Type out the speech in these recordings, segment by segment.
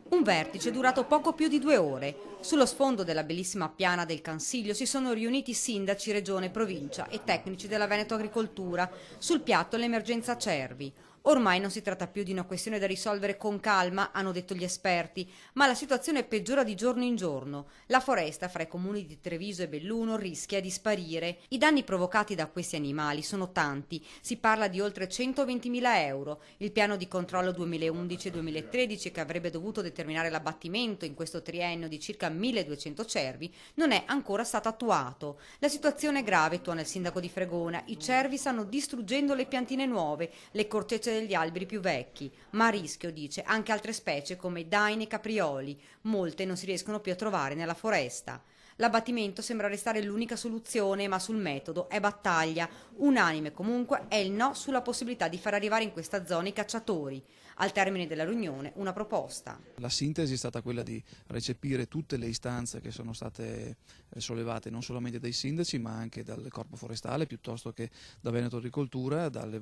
Un vertice durato poco più di 2 ore. Sullo sfondo della bellissima piana del Cansiglio si sono riuniti sindaci, regione, provincia e tecnici della Veneto Agricoltura. Sul piatto l'emergenza cervi. Ormai non si tratta più di una questione da risolvere con calma, hanno detto gli esperti, ma la situazione peggiora di giorno in giorno. La foresta fra i comuni di Treviso e Belluno rischia di sparire. I danni provocati da questi animali sono tanti, si parla di oltre 120.000 euro. Il piano di controllo 2011-2013, che avrebbe dovuto determinare l'abbattimento in questo triennio di circa 1.200 cervi, non è ancora stato attuato. La situazione è grave, tuona il sindaco di Fregona. I cervi stanno distruggendo le piantine nuove, le cortecce degli alberi più vecchi, ma a rischio, dice, anche altre specie come daini e caprioli. Molte non si riescono più a trovare nella foresta. L'abbattimento sembra restare l'unica soluzione, ma sul metodo è battaglia. Unanime comunque è il no sulla possibilità di far arrivare in questa zona i cacciatori. Al termine della riunione una proposta. La sintesi è stata quella di recepire tutte le istanze che sono state sollevate non solamente dai sindaci ma anche dal Corpo Forestale piuttosto che da Veneto Agricoltura, dal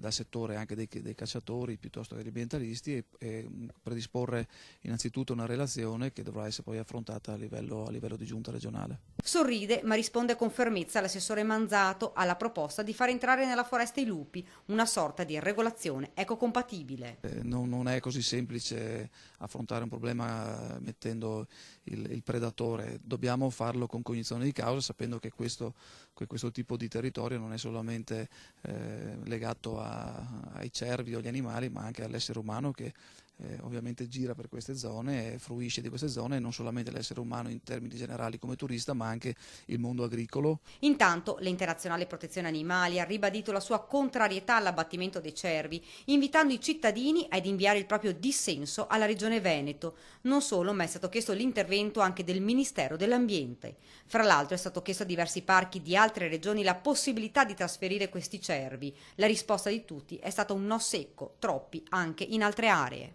settore anche dei cacciatori piuttosto che degli ambientalisti e predisporre innanzitutto una relazione che dovrà essere poi affrontata a livello di giunta regionale. Sorride, ma risponde con fermezza l'assessore Manzato alla proposta di far entrare nella foresta i lupi, una sorta di regolazione ecocompatibile. Non è così semplice affrontare un problema mettendo il predatore, dobbiamo farlo con cognizione di causa, sapendo che questo tipo di territorio non è solamente legato ai cervi o agli animali, ma anche all'essere umano che ovviamente gira per queste zone e fruisce di queste zone, e non solamente l'essere umano in termini generali come turista, ma anche il mondo agricolo. Intanto l'Internazionale Protezione Animali ha ribadito la sua contrarietà all'abbattimento dei cervi, invitando i cittadini ad inviare il proprio dissenso alla Regione Veneto. Non solo, ma è stato chiesto l'intervento anche del Ministero dell'Ambiente. Fra l'altro è stato chiesto a diversi parchi di altre regioni la possibilità di trasferire questi cervi. La risposta di tutti è stata un no secco, troppi anche in altre aree.